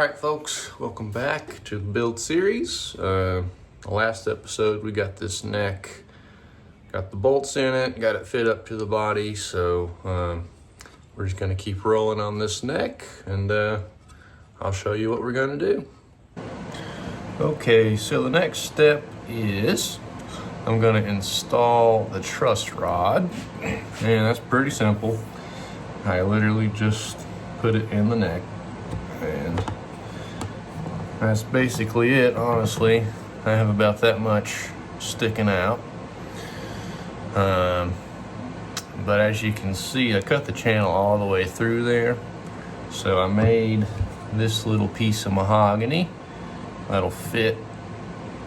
Alright folks, welcome back to the build series. The last episode we got this neck, got the bolts in it, got it fit up to the body, so we're just going to keep rolling on this neck and I'll show you what we're going to do. Okay, so the next step is I'm going to install the truss rod, and that's pretty simple. I literally just put it in the neck and that's basically it. Honestly, I have about that much sticking out, but as you can see, I cut the channel all the way through there, so I made this little piece of mahogany that'll fit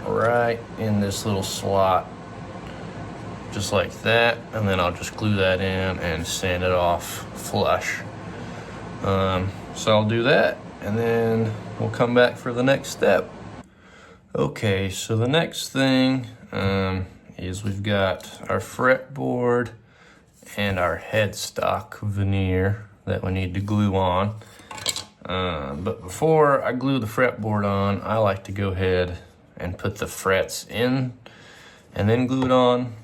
right in this little slot just like that, and then I'll just glue that in and sand it off flush. So I'll do that and then we'll come back for the next step. Okay, so the next thing is we've got our fretboard and our headstock veneer that we need to glue on. But before I glue the fretboard on, I like to go ahead and put the frets in and then glue it on.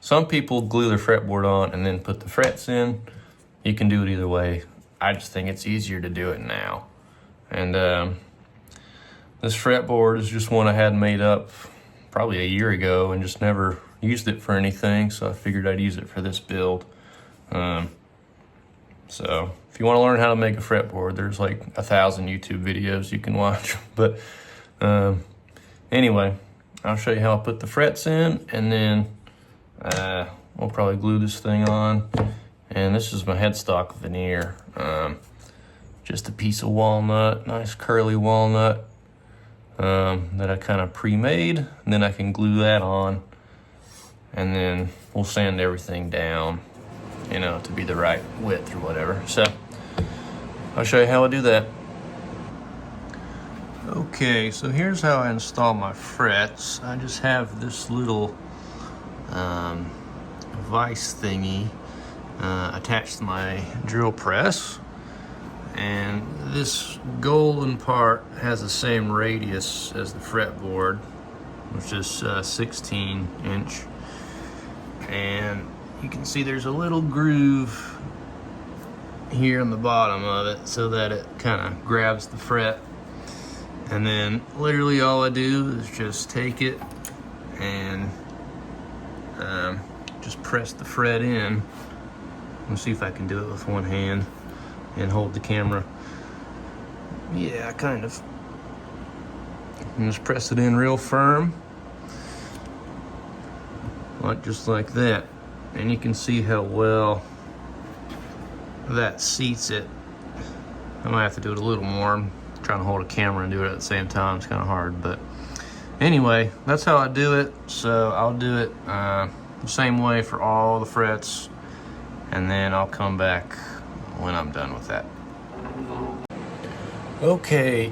Some people glue their fretboard on and then put the frets in. You can do it either way. I just think it's easier to do it now. And this fretboard is just one I had made up probably a year ago and just never used it for anything, so I figured I'd use it for this build. So if you want to learn how to make a fretboard, there's like 1,000 YouTube videos you can watch. But anyway, I'll show you how I put the frets in, and then we'll probably glue this thing on. And this is my headstock veneer. Just a piece of walnut, nice curly walnut that I kind of pre-made. And then I can glue that on, and then we'll sand everything down, you know, to be the right width or whatever. So I'll show you how I do that. Okay, so here's how I install my frets. I just have this little vise thingy attached to my drill press, and this golden part has the same radius as the fretboard, which is 16 inch, and you can see there's a little groove here on the bottom of it so that it kind of grabs the fret. And then literally all I do is just take it and just press the fret in. Let's see if I can do it with one hand and hold the camera. Yeah, kind of. And just press it in real firm, just like that. And you can see how well that seats it. I might have to do it a little more. I'm trying to hold a camera and do it at the same time. It's kind of hard, but anyway, that's how I do it. So I'll do it the same way for all the frets, and then I'll come back when I'm done with that. Okay,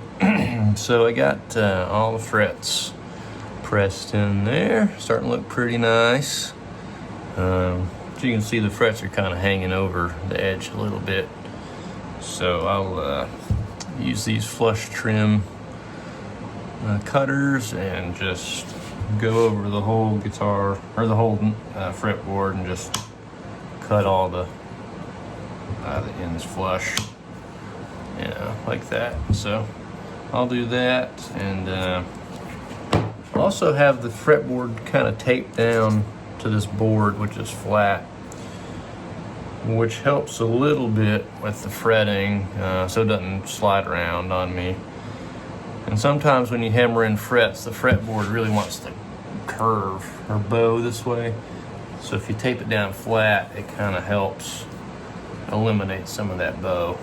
so I got all the frets pressed in there, starting to look pretty nice. So you can see the frets are kind of hanging over the edge a little bit. So I'll use these flush trim cutters and just go over the whole guitar, or the whole fretboard, and just cut all the ends flush, you know, like that. So I'll do that, and I'll also have the fretboard kind of taped down to this board, which is flat, which helps a little bit with the fretting, so it doesn't slide around on me. And sometimes when you hammer in frets, the fretboard really wants to curve or bow this way. So if you tape it down flat, it kind of helps eliminate some of that bow.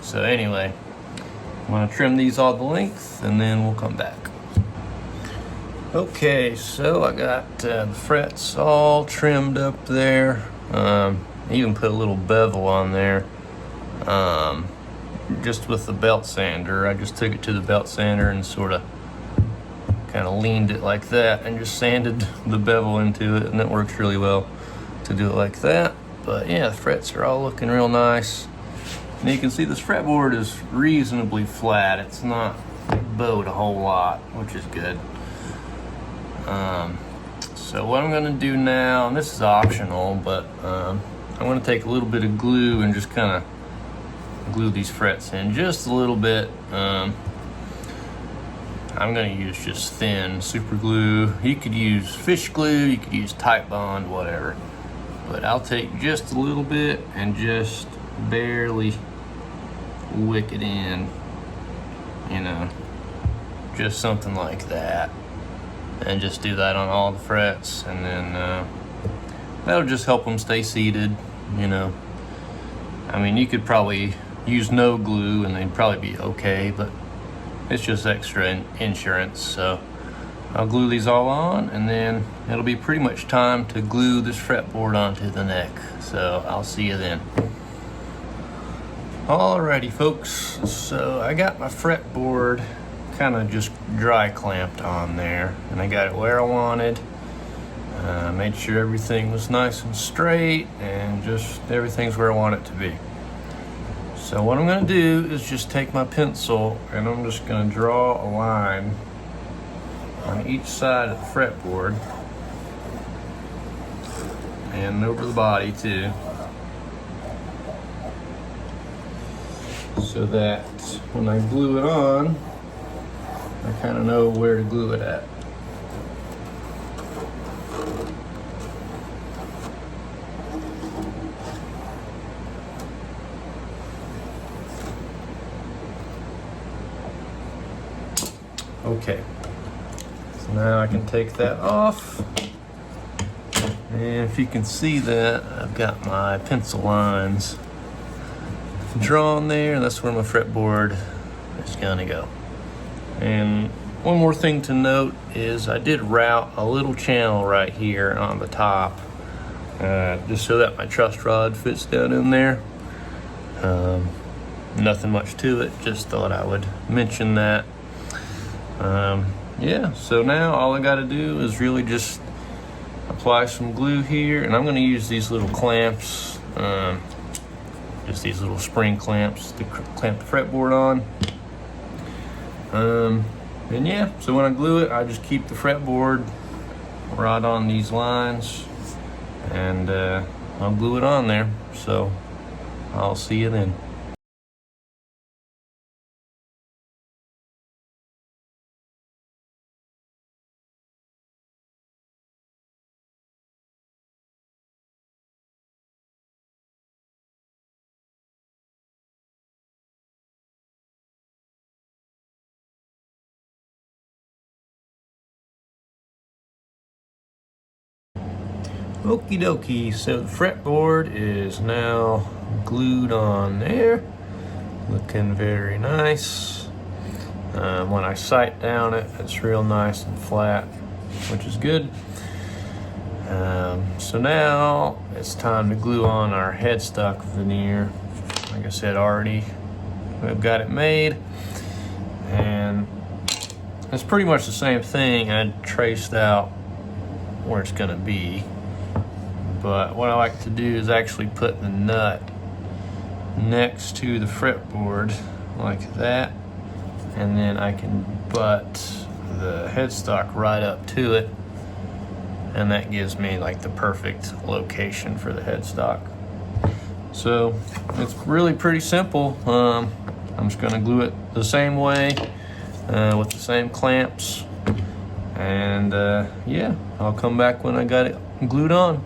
So anyway, I'm gonna trim these all the length and then we'll come back. Okay, so I got the frets all trimmed up there. Even put a little bevel on there, just with the belt sander. I just took it to the belt sander and sort of kind of leaned it like that and just sanded the bevel into it, and it works really well to do it like that. But yeah, the frets are all looking real nice. And you can see this fretboard is reasonably flat. It's not bowed a whole lot, which is good. So what I'm gonna do now, and this is optional, but I'm gonna take a little bit of glue and just kind of glue these frets in just a little bit. I'm gonna use just thin super glue. You could use fish glue, you could use Titebond, whatever. But I'll take just a little bit and just barely wick it in, you know, just something like that. And just do that on all the frets, and then that'll just help them stay seated, you know. I mean, you could probably use no glue and they'd probably be okay, but it's just extra insurance. So I'll glue these all on, and then it'll be pretty much time to glue this fretboard onto the neck. So I'll see you then. Alrighty folks, so I got my fretboard kind of just dry clamped on there, and I got it where I wanted. Made sure everything was nice and straight, and just everything's where I want it to be. So what I'm going to do is just take my pencil and I'm just going to draw a line on each side of the fretboard and over the body too, so that when I glue it on, I kind of know where to glue it at. Okay, so now I can take that off. And if you can see that, I've got my pencil lines drawn there, and that's where my fretboard is gonna go. And one more thing to note is I did route a little channel right here on the top, just so that my truss rod fits down in there. Nothing much to it, just thought I would mention that. Yeah, so now all I gotta do is really just apply some glue here, and I'm gonna use these little clamps, just these little spring clamps to clamp the fretboard on. And yeah, so when I glue it, I just keep the fretboard right on these lines, and I'll glue it on there. So I'll see you then. Okie dokie, so the fretboard is now glued on there, looking very nice. When I sight down it, it's real nice and flat, which is good. So now it's time to glue on our headstock veneer. Like I said already, we've got it made, and it's pretty much the same thing. I traced out where it's gonna be. But what I like to do is actually put the nut next to the fretboard like that, and then I can butt the headstock right up to it, and that gives me like the perfect location for the headstock. So it's really pretty simple. I'm just gonna glue it the same way with the same clamps, and yeah, I'll come back when I got it glued on.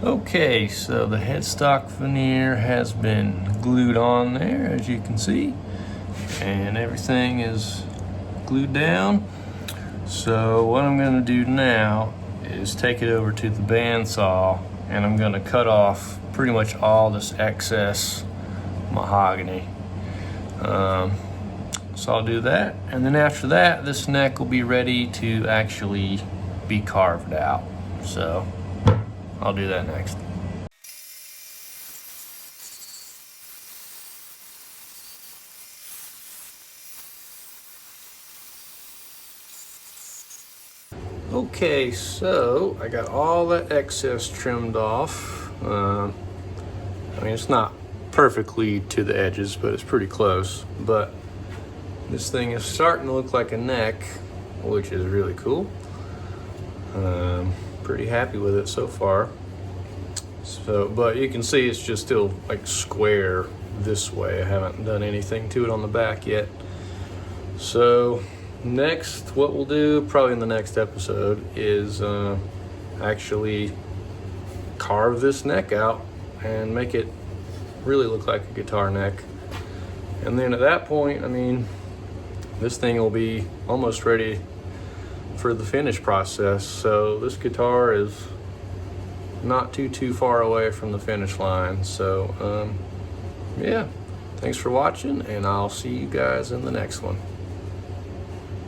Okay, so the headstock veneer has been glued on there, as you can see, and everything is glued down. So what I'm going to do now is take it over to the bandsaw, and I'm going to cut off pretty much all this excess mahogany. So I'll do that, and then after that, this neck will be ready to actually be carved out. So I'll do that next. Okay, so I got all that excess trimmed off. I mean, it's not perfectly to the edges, but it's pretty close. But this thing is starting to look like a neck, which is really cool. Pretty happy with it so far. So, but you can see it's just still like square this way. I haven't done anything to it on the back yet. So next, what we'll do probably in the next episode is actually carve this neck out and make it really look like a guitar neck. And then at that point, I mean, this thing will be almost ready for the finish process. So this guitar is not too far away from the finish line. So yeah, thanks for watching, and I'll see you guys in the next one.